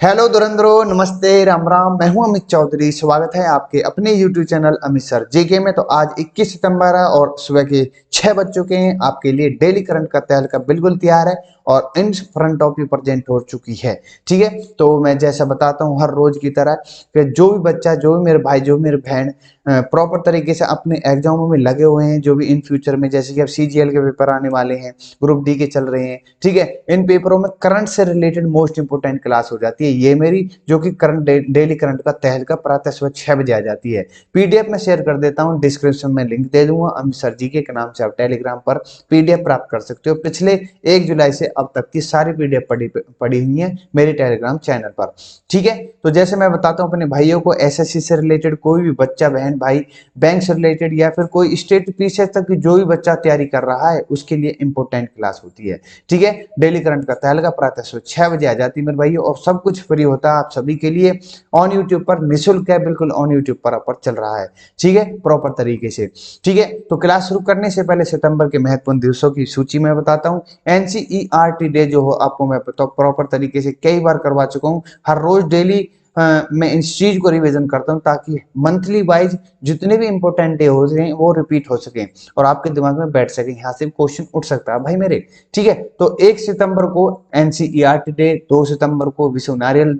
Hello धुरंधरो, नमस्ते, राम राम। मैं हूं अमित चौधरी। स्वागत है आपके अपने YouTube चैनल अमित सर जेके में। तो आज 21 सितंबर है और सुबह के 6 बज चुके हैं। आपके लिए डेली करंट का तहलका बिल्कुल तैयार है और इन फ्रंट टॉपिक प्रेजेंट हो चुकी है। ठीक है, तो मैं जैसा बताता हूं हर रोज की तरह कि जो भी बच्चा, जो भी मेरे भाई, जो भी मेरे बहन प्रॉपर तरीके से अपने एग्जामों में लगे हुए हैं, जो भी इन फ्यूचर में, जैसे कि अब CGL के पेपर आने वाले हैं, ग्रुप डी के चल रहे हैं, ठीक है, इन पेपरों में करंट से रिलेटेड मोस्ट इंपोर्टेंट क्लास हो जाती है ये मेरी, जो कि करंट डेली करंट का तहलका प्रातः सुबह 6 बजे आ जाती है। PDF में शेयर कर देता हूँ, डिस्क्रिप्शन में लिंक दे दूंगा। अमित सर जी के नाम से आप टेलीग्राम पर PDF प्राप्त कर सकते हो। पिछले 1 जुलाई से अब तक की सारी PDF पड़ी हुई है मेरे टेलीग्राम चैनल पर। ठीक है, तो जैसे मैं बताता हूँ अपने भाइयों को, SSC से रिलेटेड कोई भी बच्चा, बहन, भाई, बैंक से रिलेटेड या फिर कोई स्टेट पीसीएस तक की जो भी बच्चा तैयारी कर रहा है उसके लिए इंपॉर्टेंट क्लास होती है। ठीक है, डेली करंट का तहलका प्रातः सुबह 6 बजे आ जाती है मेरे भाइयों, और सब कुछ फ्री होता है आप सभी के लिए ऑन यूट्यूब पर, निःशुल्क है बिल्कुल, ऑन यूट्यूब पर चल रहा है। ठीक है, प्रॉपर तरीके से। ठीक है, तो क्लास शुरू करने से पहले सितंबर के महत्वपूर्ण दिवसों की सूची में बताता हूँ। NCERT डे जो हो, आपको मैं प्रॉपर तरीके से कई बार करवा चुका हूँ। हर रोज डेली मैं इस चीज को रिवीजन करता हूँ ताकि मंथली वाइज जितने भी इंपॉर्टेंट डे हो सके वो रिपीट हो सके और आपके दिमाग में बैठ सके, यहाँ से क्वेश्चन उठ सकता है भाई मेरे। ठीक है, तो 1 सितंबर को NCERT डे, 2 सितंबर को विश्व नारियल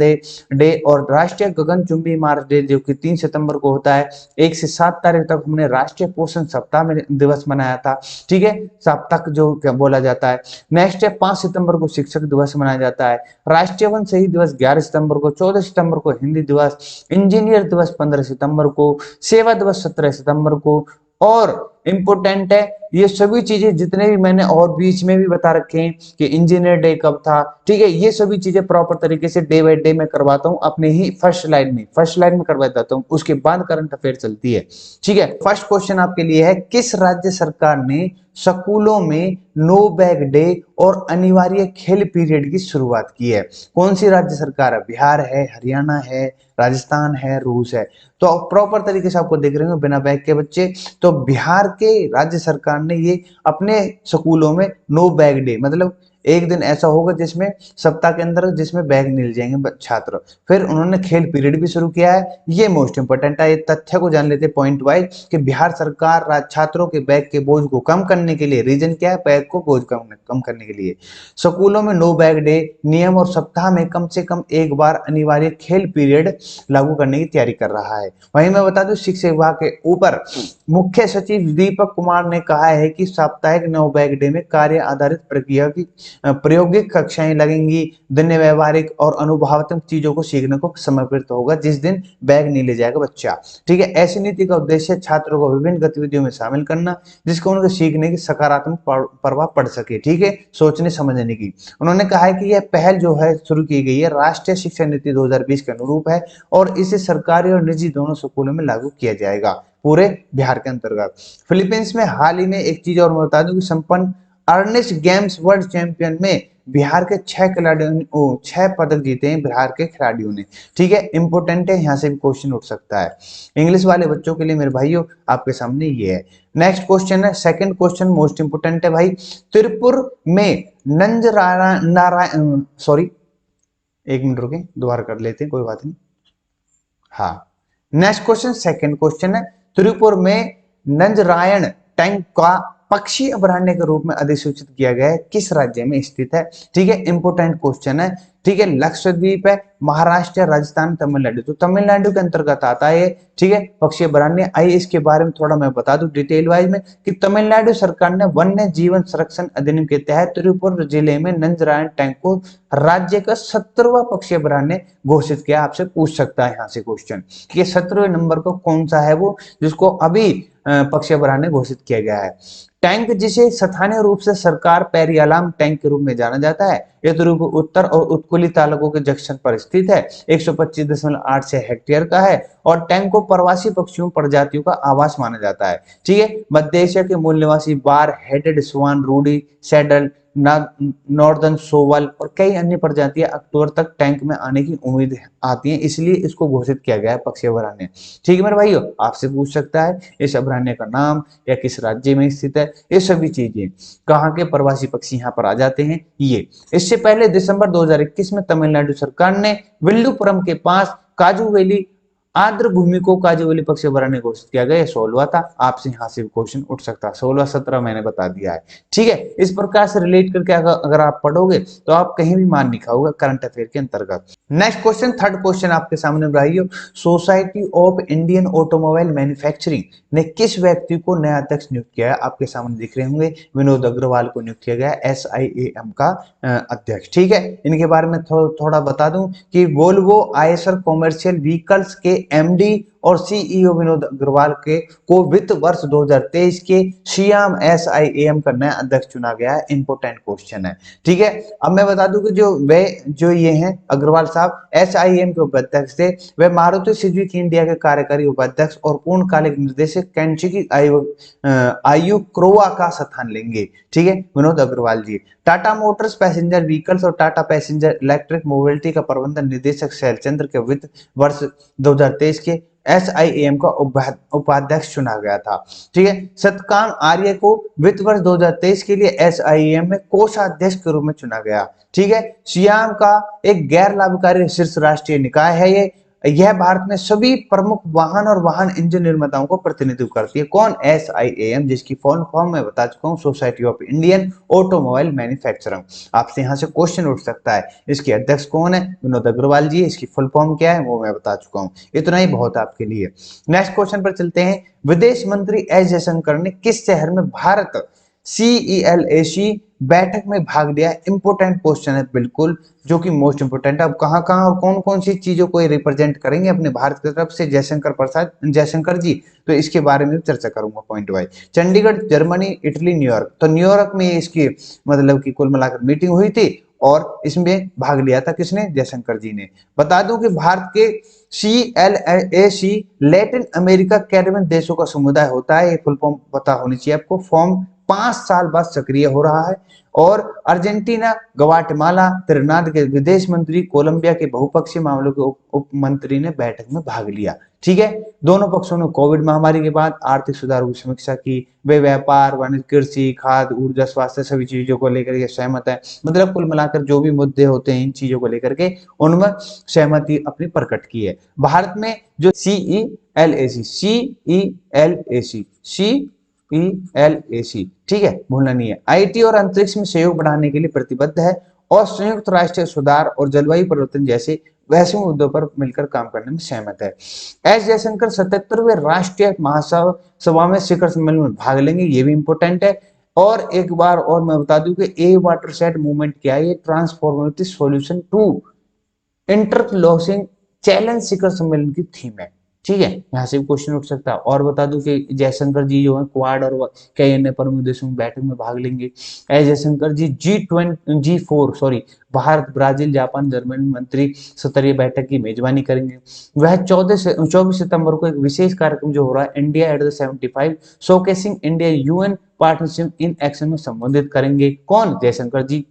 डे और राष्ट्रीय गगनचुंबी मार्च डे जो कि 3 सितंबर को होता है। 1 से 7 तारीख तक हमने राष्ट्रीय पोषण सप्ताह में दिवस मनाया था। ठीक है, सप्ताह जो क्या बोला जाता है। नेक्स्ट है 5 सितंबर को शिक्षक दिवस मनाया जाता है। राष्ट्रीय वन शहीद दिवस 11 सितंबर को, 14 सितंबर को हिंदी दिवस, इंजीनियर दिवस 15 सितंबर को, सेवा दिवस 17 सितंबर को। और इंपोर्टेंट है ये सभी चीजें जितने भी मैंने और बीच में भी बता रखे हैं कि इंजीनियर डे कब था। ठीक है, ये सभी चीजें प्रॉपर तरीके से डे बाय डे में करवाता हूं अपने ही फर्स्ट लाइन में करवा देता हूं, उसके बाद करंट अफेयर चलती है। ठीक है, फर्स्ट क्वेश्चन आपके लिए है, किस राज्य सरकार ने स्कूलों में नो बैग डे और अनिवार्य खेल पीरियड की शुरुआत की है? कौन सी राज्य सरकार है? बिहार है, हरियाणा है, राजस्थान है, रूस है? तो प्रॉपर तरीके से आपको देख रहे हो बिना बैग के बच्चे। तो बिहार के राज्य सरकार ने ये अपने स्कूलों में नो बैग डे, मतलब एक दिन ऐसा होगा जिसमें सप्ताह के अंदर जिसमें बैग नहीं ले जाएंगे छात्र। फिर उन्होंने खेल पीरियड भी शुरू किया है। ये मोस्ट इंपोर्टेंट है, ये तथ्य को जान लेते पॉइंट वाइज कि बिहार सरकार छात्रों के बैग के बोझ को कम करने के लिए, रीजन क्या है, बैग को बोझ कम करने के लिए स्कूलों में नो बैग डे नियम और सप्ताह में कम से कम एक बार अनिवार्य खेल पीरियड लागू करने की तैयारी कर रहा है। वहीं मैं बता दूं, शिक्षा विभाग के ऊपर मुख्य सचिव दीपक कुमार ने कहा है कि साप्ताहिक नो बैग डे में कार्य आधारित प्रक्रिया की प्रायोगिक कक्षाएं लगेंगी। दिन व्यवहारिक और अनुभवात्मक चीजों को सीखने को समर्पित होगा जिस दिन बैग नहीं ले जाएगा बच्चा। ठीक है, ऐसी नीति का उद्देश्य छात्रों को विभिन्न गतिविधियों में शामिल करना जिसको उनके सीखने की सकारात्मक प्रभाव पड़ सके। ठीक है, सोचने समझने की। उन्होंने कहा है कि यह पहल जो है शुरू की गई है राष्ट्रीय शिक्षा नीति 2020 के अनुरूप है और इसे सरकारी और निजी दोनों स्कूलों में लागू किया जाएगा पूरे बिहार के अंतर्गत। फिलीपींस में हाल ही में एक चीज और मैं बता दूं कि संपन्न अर्निस्ट गेम्स वर्ल्ड चैंपियन में बिहार के 6 खिलाड़ियों ने 6 पदक जीते हैं बिहार के खिलाड़ियों ने। ठीक है, इंपोर्टेंट है, यहाँ से भी क्वेश्चन उठ सकता है। इंग्लिश वाले बच्चों के लिए मेरे भाइयों आपके सामने ये है। नेक्स्ट क्वेश्चन है, सेकंड क्वेश्चन मोस्ट इंपोर्टेंट है भाई। त्रिपुर में नारायण, सॉरी, 1 मिनट रुके, दोबारा कर लेते हैं, कोई बात नहीं। हाँ, नेक्स्ट क्वेश्चन सेकंड क्वेश्चन है, त्रिपुर में नंजरायण टैंक का पक्षी अभयारण्य के रूप में अधिसूचित किया गया है, किस राज्य में स्थित है? ठीक है, इंपोर्टेंट क्वेश्चन है। ठीक है, लक्षद्वीप है, महाराष्ट्र, राजस्थान, तमिलनाडु। तो तमिलनाडु के अंतर्गत आता है। ठीक है, पक्षी अभयारण्य। आइए इसके बारे में थोड़ा मैं बता दूं डिटेल वाइज में कि तमिलनाडु सरकार ने वन्य जीवन संरक्षण अधिनियम के तहत त्रिपुर जिले में नंजरायण टैंक को राज्य का 17वां पक्षी अभयारण्य घोषित किया। आपसे पूछ सकता है यहाँ से क्वेश्चन कि 17वें नंबर को कौन सा है वो जिसको अभी पक्षी अभयारण्य घोषित किया गया है। टैंक जिसे स्थानीय रूप से सरकार पेरियालाम टैंक के रूप में जाना जाता है, यह त्रिपुर उत्तर और उत्कुली तालुकों के जंक्शन पर स्थित है। 125.86 हेक्टेयर का है और टैंक को प्रवासी पक्षियों प्रजातियों का आवास माना जाता है। ठीक है, मध्य एशिया के मूल निवासी बार हेडेड स्वान, रूडी सैडल नॉर्दर्न सोवल और कई अन्य प्रजातियां अक्टूबर तक टैंक में आने की उम्मीद आती है, इसलिए इसको घोषित किया गया है पक्षी अभयारण्य। ठीक है मेरे भाइयों, आपसे पूछ सकता है इस अभयारण्य का नाम या किस राज्य में स्थित है, ये सभी चीजें, कहाँ के प्रवासी पक्षी यहाँ पर आ जाते हैं ये। इससे पहले दिसंबर 2021 में तमिलनाडु सरकार ने विल्लुपुरम के पास काजू वैली आर्द्र भूमि को काजू वैली पक्षी अभयारण्य घोषित किया गया। 16वां था, आपसे यहाँ से क्वेश्चन उठ सकता है। 16 17 मैंने बता दिया है। ठीक है, इस प्रकार से रिलेट करके अगर आप पढ़ोगे तो आप कहीं भी मान नहीं खाओगे करंट अफेयर के अंतर्गत। नेक्स्ट क्वेश्चन, थर्ड क्वेश्चन आपके सामने भाइयों, society of Indian automobile manufacturing ने किस व्यक्ति को नया अध्यक्ष नियुक्त किया है? आपके सामने दिख रहे होंगे, विनोद अग्रवाल को नियुक्त किया गया SIAM का अध्यक्ष। ठीक है, इनके बारे में थोड़ा बता दूं कि वोल्वो आयसर कॉमर्शियल व्हीकल्स के MD और CEO विनोद अग्रवाल को वित्त वर्ष 2023 के श्याम SIAM का नया अध्यक्ष चुना गया है। इंपोर्टेंट क्वेश्चन है। ठीक है, अब मैं बता दूं कि जो ये हैं अग्रवाल साहब SIAM के उपाध्यक्ष थे, वे मारुति सुजुकी इंडिया के कार्यकारी उपाध्यक्ष और पूर्णकालिक निर्देशक कैंचिकी आयु क्रोवा का स्थान लेंगे। ठीक है, विनोद अग्रवाल जी। टाटा मोटर्स पैसेंजर व्हीकल्स और टाटा पैसेंजर इलेक्ट्रिक मोबिलिटी का प्रबंधन निदेशक शैलचंद्र के वित्त वर्ष 2023 के SIAM का उपाध्यक्ष चुना गया था। ठीक है, सतकाम आर्य को वित्त वर्ष 2023 के लिए SIAM में कोषाध्यक्ष के रूप में चुना गया। ठीक है, श्याम का एक गैर लाभकारी शीर्ष राष्ट्रीय निकाय है यह भारत में सभी प्रमुख वाहन और वाहन इंजन निर्माताओं को प्रतिनिधित्व करती है। कौन? SIAM, जिसकी फुल फॉर्म मैं बता चुका हूं, society of Indian automobile manufacturing. आपसे यहां से क्वेश्चन उठ सकता है, इसके अध्यक्ष कौन है? विनोद अग्रवाल जी। इसकी फुल फॉर्म क्या है वो मैं बता चुका हूं, इतना ही बहुत आपके लिए। नेक्स्ट क्वेश्चन पर चलते हैं। विदेश मंत्री एस जयशंकर ने किस शहर में भारत CELAC बैठक में भाग लिया? इंपोर्टेंट क्वेश्चन है बिल्कुल, जो कि मोस्ट इंपोर्टेंट है। अब कहां कहां और कौन कौन सी चीजों को रिप्रेजेंट करेंगे अपने भारत की तरफ से जयशंकर जी, तो इसके बारे में चर्चा करूंगा point wise. Chandigarh, Germany, Italy, New York. तो न्यूयॉर्क में इसकी मतलब की कुल मिलाकर मीटिंग हुई थी और इसमें भाग लिया था किसने? जयशंकर जी ने। बता दूं कि भारत के CELAC लैटिन अमेरिका कैरिबियन देशों का समुदाय होता है। ये फुल फॉर्म पता होनी चाहिए आपको। फॉर्म 5 साल बाद सक्रिय हो रहा है। और अर्जेंटीना, ग्वाटेमाला, त्रिनाद के विदेश मंत्री, कोलंबिया के बहुपक्षीय मामलों के उप मंत्री ने बैठक में भाग लिया। ठीक है, दोनों पक्षों ने कोविड महामारी के बाद आर्थिक सुधारों की समीक्षा की। वे व्यापार, वाणिज्य, कृषि, खाद्य, ऊर्जा, स्वास्थ्य सभी चीजों को लेकर के सहमत है। मतलब कुल मिलाकर जो भी मुद्दे होते हैं इन चीजों को लेकर के उनमें सहमति अपनी प्रकट की है। भारत में जो CELAC, ठीक है, भूलना नहीं है, IT और अंतरिक्ष में सहयोग बढ़ाने के लिए प्रतिबद्ध है और संयुक्त राष्ट्र सुधार और जलवायु परिवर्तन जैसे वैश्विक मुद्दों पर मिलकर काम करने में सहमत है। एस जयशंकर 77वें राष्ट्रीय महासभा में शिखर सम्मेलन में भाग लेंगे, ये भी इंपोर्टेंट है। और एक बार और मैं बता दूं कि ए वाटरशेड मूवमेंट क्या है? ये transformative solution to interlocking challenge शिखर सम्मेलन की थीम है। ठीक है, यहाँ से भी क्वेश्चन उठ सकता है। और बता दूं कि जयशंकर जी जो है क्वाड और कई अन्य प्रमुख देशों में बैठक में भाग लेंगे। एस जयशंकर जी G4 Bharat, Brazil, Japan, Germany मंत्री स्तरीय बैठक की मेजबानी करेंगे। वह 24 सितंबर को एक विशेष कार्यक्रम जो हो रहा है India at the 75 showcasing India UN partnership in action में संबोधित करेंगे। कौन? जयशंकर जी।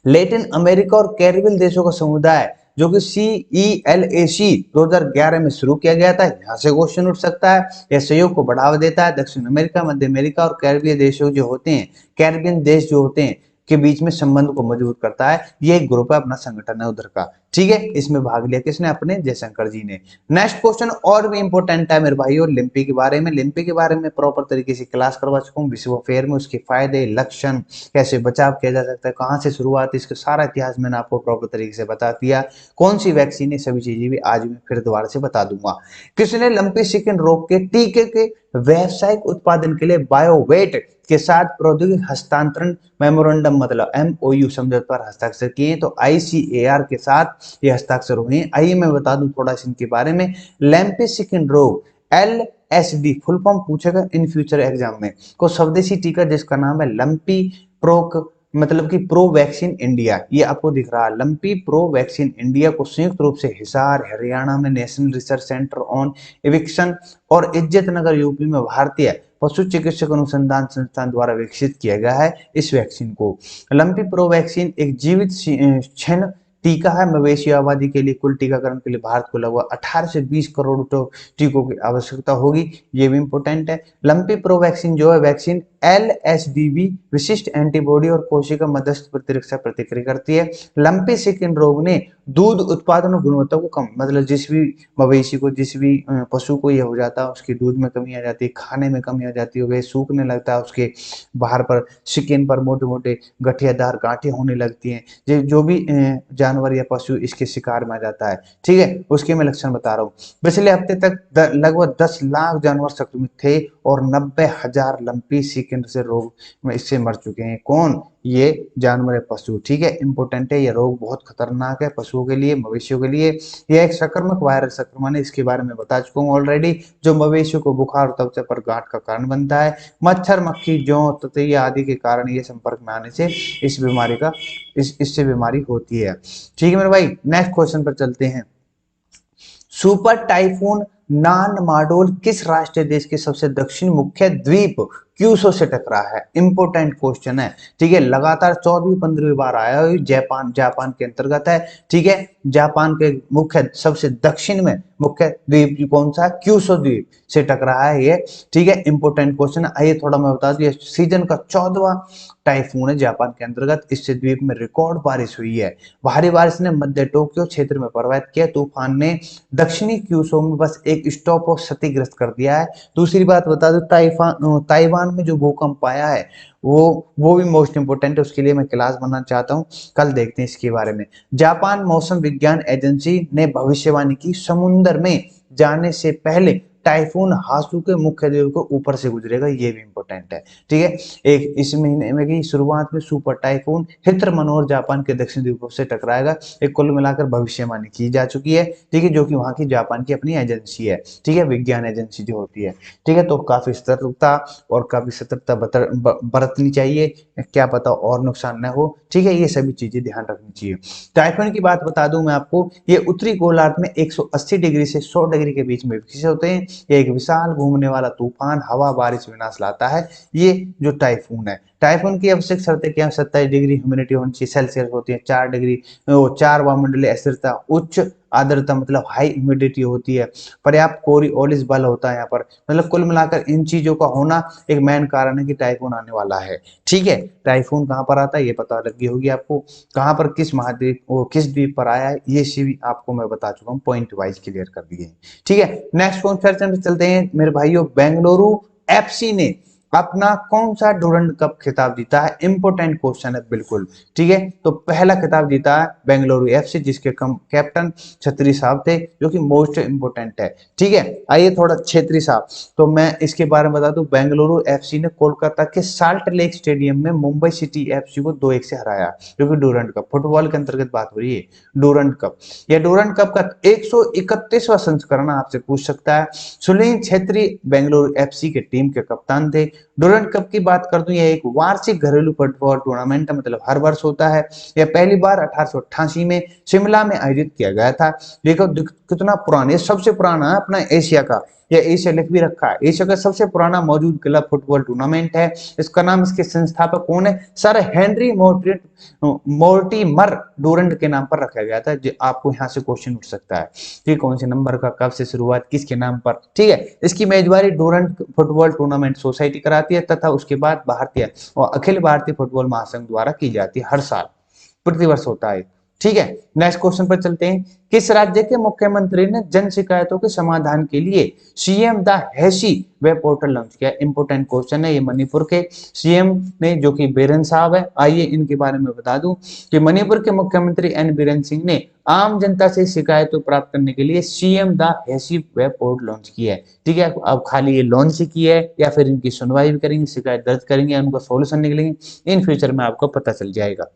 लैटिन अमेरिका और कैरिबियन देशों का समुदाय जो कि CELAC 2011 में शुरू किया गया था, यहाँ से क्वेश्चन उठ सकता है। यह सहयोग को बढ़ावा देता है। दक्षिण अमेरिका, मध्य अमेरिका और कैरिबियन देशों जो होते हैं, कैरिबियन देश जो होते हैं के बीच में संबंध को मजबूत करता है। ये एक ग्रुप है, अपना संगठन है उधर का। ठीक है, इसमें भाग लिया किसने? अपने जयशंकर जी ने। नेक्स्ट क्वेश्चन और भी इंपोर्टेंट है मेरे भाइयों, लिम्पी के बारे में। लिम्पी के बारे में प्रॉपर तरीके से क्लास करवा चुका हूँ। विश्व अफेयर में उसके फायदे, लक्षण, कैसे बचाव किया जा सकता है, कहाँ से शुरुआत, इसका सारा इतिहास मैंने आपको प्रॉपर तरीके से बता दिया। कौन सी वैक्सीन है, सभी चीजें भी आज मैं फिर दोबारा से बता दूंगा। किसने लंपी स्किन रोग के टीके के व्यावसायिक उत्पादन के लिए बायोवेट के साथ प्रौद्योगिकी हस्तांतरण मेमोरेंडम मतलब MOU समझौते पर हस्ताक्षर किए? तो ICAR के साथ ये हस्ताक्षर हुए। आइए मैं बता दूं थोड़ा सा इनके बारे में। लैंपी स्किन रोग LSD फुल फॉर्म पूछेगा इन फ्यूचर एग्जाम में। को स्वदेशी टीका जिसका नाम है लंपी प्रोक मतलब कि प्रो वैक्सीन इंडिया, ये आपको दिख रहा है लंपी प्रो वैक्सीन इंडिया को संयुक्त रूप से हिसार हरियाणा में national research centre on eviction और इज्जत नगर UP में भारतीय पशु चिकित्सक अनुसंधान संस्थान द्वारा विकसित किया गया है इस वैक्सीन को। लंपी प्रो वैक्सीन एक जीवित क्षण टीका है। मवेशी आबादी के लिए कुल टीकाकरण के लिए भारत को लगभग 18 से 20 करोड़ टीकों की आवश्यकता होगी, ये भी इंपॉर्टेंट है। लंपी प्रो वैक्सीन जो है वैक्सीन LSDV विशिष्ट एंटीबॉडी और कोशिका मध्यस्थ प्रतिरक्षा प्रतिक्रिया करती है। लंपी स्किन रोग ने दूध उत्पादन और गुणवत्ता को कम, मतलब जिस भी मवेशी को, जिस भी पशु को ये हो जाता है उसके दूध में कमी आ जाती है, खाने में कमी आ जाती है, वह सूखने लगता है, उसके बाहर पर स्किन पर मोटे मोटे गठियादार गांठें होने लगती हैं। जो भी जानवर या पशु इसके शिकार में आ जाता है, ठीक है, उसके मैं लक्षण बता रहा हूँ। पिछले हफ्ते तक लगभग 10 लाख जानवर संक्रमित थे और 90,000 लंपी स्किन से रोग में इससे मर चुके हैं। कौन? ये जानवर है, पशु, ठीक है, इंपॉर्टेंट है। ये रोग बहुत खतरनाक है पशुओं के लिए, मवेशियों के लिए। यह एक संक्रामक वायरल संक्रमण है, इसके बारे में बता चुका हूँ ऑलरेडी, जो मवेशियों को बुखार और त्वचा पर गांठ का कारण बनता है। मच्छर, मक्खी, जौ, ततैया आदि के कारण ये संपर्क में आने से इस बीमारी का इससे बीमारी होती है, ठीक है मेरे भाई। नेक्स्ट क्वेश्चन पर चलते हैं। सुपर टाइफून नानमाडोल किस राष्ट्रीय देश के सबसे दक्षिण मुख्य द्वीप क्यूशो से टकरा है? इंपोर्टेंट क्वेश्चन है, ठीक है, लगातार 14वीं 15वीं बार आया है। जापान के अंतर्गत है, ठीक है। जापान के मुख्य सबसे दक्षिण में मुख्य द्वीप कौन सा है? क्यूशो द्वीप से टकरा है ये, ठीक है, इंपोर्टेंट क्वेश्चन है। आइए थोड़ा मैं बता दूं, सीजन का 14वां टाइफून है जापान के अंतर्गत। इससे द्वीप में रिकॉर्ड बारिश हुई है। भारी बारिश ने मध्य टोक्यो क्षेत्र में प्रभावित किया। तूफान ने दक्षिणी क्यूशो में बस एक स्टॉप ऑफ क्षतिग्रस्त कर दिया है। दूसरी बात बता दूं, ताइवान में जो भूकंप आया है वो भी मोस्ट इंपोर्टेंट है, उसके लिए मैं क्लास बनाना चाहता हूँ, कल देखते हैं इसके बारे में। जापान मौसम विज्ञान एजेंसी ने भविष्यवाणी की समुद्र में जाने से पहले टाइफून हासू के मुख्य द्वीप को ऊपर से गुजरेगा, ये भी इंपॉर्टेंट है, ठीक है। एक इस महीने में की शुरुआत में सुपर टाइफून हित्र मनोर जापान के दक्षिण द्वीपों से टकराएगा। एक कुल मिलाकर भविष्यवाणी की जा चुकी है, ठीक है, जो कि वहां की जापान की अपनी एजेंसी है, ठीक है, विज्ञान एजेंसी जो होती है, ठीक है। तो काफी सतर्कता और काफी सतर्कता बरतनी चाहिए, क्या पता और नुकसान न हो, ठीक है, ये सभी चीजें ध्यान रखनी चाहिए। टाइफून की बात बता दूं मैं आपको, ये उत्तरी गोलार्ध में 180 डिग्री से 100 डिग्री के बीच में विकसित होते हैं। ये एक विशाल घूमने वाला तूफान, हवा, बारिश, विनाश लाता है, ये जो टाइफून है। टाइफून की आवश्यक शर्तें क्या है? 27 डिग्री ह्यूमिडिटी होनी चाहिए सेल्सियस होती है, 4 डिग्री 4 वायुमंडलीय स्थिरता, उच्च आर्द्रता मतलब हाई ह्यूमिडिटी होती है, पर्याप्त कोरियोलिस बल होता है यहाँ पर। मतलब कुल मिलाकर इन चीजों का होना एक मेन कारण है कि टाइफून आने वाला है, ठीक है। टाइफून कहाँ पर आता है ये पता लगी होगी आपको, कहाँ पर, किस महाद्वीप, किस द्वीप पर आया है, ये भी आपको मैं बता चुका हूँ, पॉइंट वाइज क्लियर कर दिए, ठीक है। नेक्स्ट क्वेश्चन पे चलते हैं मेरे भाइयों। बेंगलुरु FC ने अपना कौन सा डूरंड कप खिताब जीता है? इंपोर्टेंट क्वेश्चन है बिल्कुल, ठीक है। तो पहला खिताब जीता है बेंगलुरु FC, जिसके कैप्टन छतरी साहब थे, जो कि मोस्ट इंपोर्टेंट है, ठीक है। आइए थोड़ा छेत्री साहब, तो मैं इसके बारे में बता दूं, बेंगलुरु FC ने कोलकाता के साल्ट लेक स्टेडियम में मुंबई सिटी FC को 2-1 से हराया, जो कि डूरंड कप फुटबॉल के अंतर्गत बात हो रही है। डूरंड कप, यह डूरंड कप का 131वां संस्करण आपसे पूछ सकता है। सुनील छेत्री बेंगलुरु FC के टीम के कप्तान थे। डूरंड कप की बात कर दूं, यह एक वार्षिक घरेलू फुटबॉल टूर्नामेंट, मतलब हर वर्ष होता है। यह पहली बार 1888 में शिमला में आयोजित किया गया था। देखो कितना पुराना, सबसे पुराना है अपना एशिया का, यह एशिया लिख भी रखा है, एशिया का सबसे पुराना मौजूद क्लब फुटबॉल टूर्नामेंट है। इसका नाम, इसके संस्थापक कौन है? सर हेनरी मोर्टिमर डूरंड के नाम पर रखा गया था। जो आपको यहाँ से क्वेश्चन उठ सकता है, ठीक, कौन से नंबर का, कब से शुरुआत, किसके नाम पर, ठीक है। इसकी मेजबानी डूरंड फुटबॉल टूर्नामेंट सोसाइटी कराती है, तथा उसके बाद भारतीय और अखिल भारतीय फुटबॉल महासंघ द्वारा की जाती है, हर साल प्रतिवर्ष होता है, ठीक है। नेक्स्ट क्वेश्चन पर चलते हैं। किस राज्य के मुख्यमंत्री ने जन शिकायतों के समाधान के लिए CM Da Haisi web portal launch किया? इंपोर्टेंट क्वेश्चन है, ये मणिपुर के CM ने, जो कि बीरेन साहब है। आइए इनके बारे में बता दूं कि मणिपुर के मुख्यमंत्री N बीरेन सिंह ने आम जनता से शिकायतों प्राप्त करने के लिए CM Da Haisi web portal launch किया है, ठीक है। अब खाली ये लॉन्च की है या फिर इनकी सुनवाई भी करेंगे, शिकायत दर्ज करेंगे, उनका सोल्यूशन निकलेंगे, इन फ्यूचर में आपको पता चल जाएगा।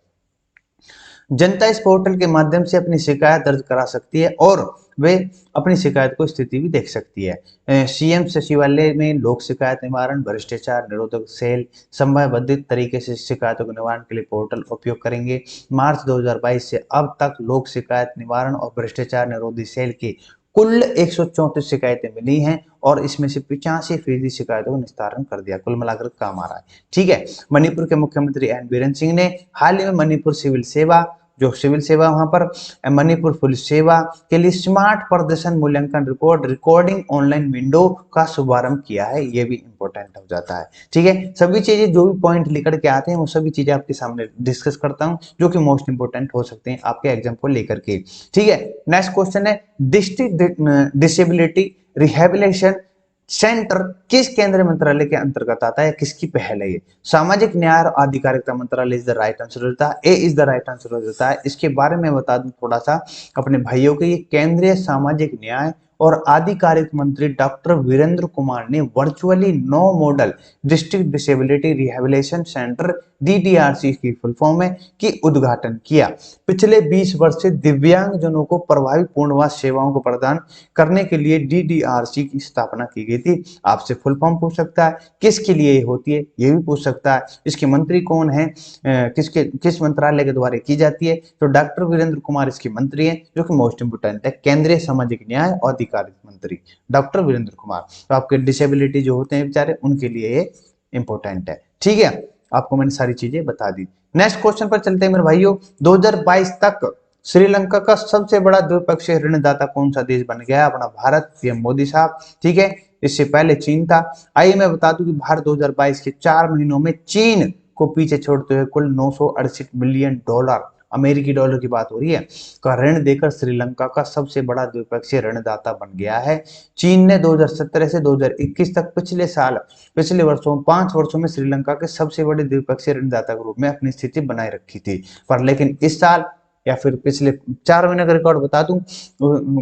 जनता इस पोर्टल के माध्यम से अपनी शिकायत दर्ज करा सकती है और वे अपनी शिकायत को स्थिति भी देख सकती है। CM सचिवालय में लोक शिकायत निवारण भ्रष्टाचार निरोधक सेल समयबद्ध तरीके से शिकायतों के निवारण के लिए पोर्टल उपयोग करेंगे। मार्च 2022 से अब तक लोक शिकायत निवारण और भ्रष्टाचार निरोधी सेल के कुल 134 शिकायतें मिली हैं और इसमें से 85% शिकायतों का निस्तारण कर दिया। कुल मिलाकर काम आ रहा है। ठीक है। मणिपुर के मुख्यमंत्री एन बीरेन सिंह ने हाल ही में मणिपुर सिविल सेवा, जो सिविल सेवा वहां पर मणिपुर पुलिस सेवा के लिए स्मार्ट प्रदर्शन मूल्यांकन रिपोर्ट रिकॉर्डिंग ऑनलाइन विंडो का शुभारंभ किया है। ये भी इंपॉर्टेंट हो जाता है। ठीक है। सभी चीजें जो भी पॉइंट लेकर के आते हैं वो सभी चीजें आपके सामने डिस्कस करता हूं, जो कि मोस्ट इंपोर्टेंट हो सकते हैं आपके एग्जाम को लेकर के। ठीक है। नेक्स्ट क्वेश्चन है, डिस्ट्रिक्ट डिसेबिलिटी रिहेबिलिटेशन सेंटर किस केंद्रीय मंत्रालय के अंतर्गत आता है, किसकी पहल है ये? सामाजिक न्याय और अधिकारिता मंत्रालय इज द राइट आंसर होता है, ए इज द राइट आंसर हो जाता है। इसके बारे में बता दूं थोड़ा सा अपने भाइयों के, ये केंद्रीय सामाजिक न्याय और आधिकारिक मंत्री डॉक्टर वीरेंद्र कुमार ने virtually 9 model district disability rehabilitation centre DDRC की फुल फॉर्म है की उद्घाटन किया। पिछले 20 वर्ष से दिव्यांग जनों को प्रभावी पूर्णवास सेवाओं को प्रदान करने के लिए डीडीआरसी की स्थापना की गई थी। आपसे फुल फॉर्म पूछ सकता है, किसके लिए होती है ये भी पूछ सकता है, इसके मंत्री कौन है, किस मंत्रालय के द्वारा की जाती है, तो डॉक्टर वीरेंद्र कुमार इसके मंत्री हैं, जो कि मोस्ट इंपोर्टेंट है, केंद्रीय सामाजिक न्याय और अधिकारिता मंत्री डॉक्टर वीरेंद्र कुमार। तो आपके डिसेबिलिटी जो होते हैं बेचारे, उनके लिए ये इंपॉर्टेंट है। ठीक है। आपको मैंने सारी चीजें बता दी। नेक्स्ट क्वेश्चन पर चलते हैं मेरे भाइयों। 2022 तक श्रीलंका का सबसे बड़ा द्विपक्षीय ऋणदाता कौन सा देश बन गया? अपना भारत, पीएम मोदी साहब। ठीक है। इससे पहले चीन था। आइए मैं बता दूं कि भारत 2022 के 4 महीनों में चीन को पीछे छोड़ते हुए कुल 968 मिलियन डॉलर, अमेरिकी डॉलर की बात हो रही है, का ऋण देकर श्रीलंका का सबसे बड़ा द्विपक्षीय ऋणदाता बन गया है। चीन ने 2017 से 2021 तक पिछले वर्षों 5 वर्षों में श्रीलंका के सबसे बड़े द्विपक्षीय ऋणदाता के रूप में अपनी स्थिति बनाए रखी थी। पर लेकिन इस साल या फिर पिछले 4 महीने का रिकॉर्ड बता दूं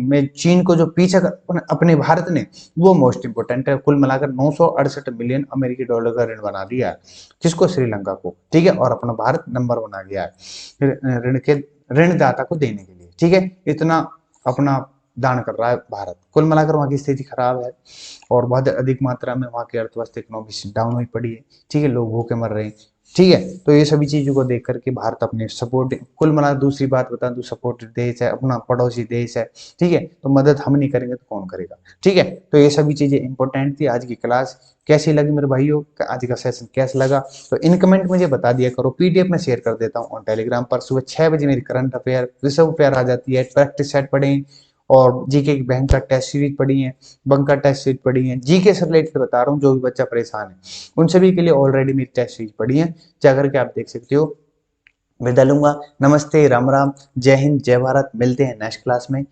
मैं, चीन को जो पीछे अपने भारत ने, वो मोस्ट इंपोर्टेंट है। कुल मिलाकर 968 मिलियन अमेरिकी डॉलर का ऋण बना दिया है, किसको? श्रीलंका को। ठीक है। और अपना भारत नंबर बना गया है ऋणदाता को देने के लिए। ठीक है। इतना अपना दान कर रहा है भारत। कुल मिलाकर वहां की स्थिति खराब है और बहुत अधिक मात्रा में वहां की अर्थव्यवस्था इकोनॉमी डाउन हुई पड़ी है। ठीक है। लोग भूखे मर रहे हैं। ठीक है। तो ये सभी चीजों को देख करके भारत अपने सपोर्ट, कुल मिला दूसरी बात बता दूं, सपोर्ट देश है, अपना पड़ोसी देश है। ठीक है। तो मदद हम नहीं करेंगे तो कौन करेगा? ठीक है। तो ये सभी चीजें इंपॉर्टेंट थी। आज की क्लास कैसी लगी मेरे भाइयों, आज का सेशन कैसा लगा, तो इन कमेंट मुझे बता दिया करो। पीडीएफ में शेयर कर देता हूँ ऑन टेलीग्राम पर। सुबह 6 बजे मेरी करंट अफेयर, विश्व अफेयर आ जाती है, प्रैक्टिस सेट पढ़े और जीके की बैंक का टेस्ट सीरीज पढ़ी है, बंक का टेस्ट सीरीज पढ़ी है। जीके से रिलेटेड बता रहा हूँ, जो भी बच्चा परेशान है उन सभी के लिए ऑलरेडी मेरी टेस्ट सीरीज पढ़ी है, जा करके आप देख सकते हो। विदा लूंगा। नमस्ते, राम राम, जय हिंद, जय भारत। मिलते हैं नेक्स्ट क्लास में।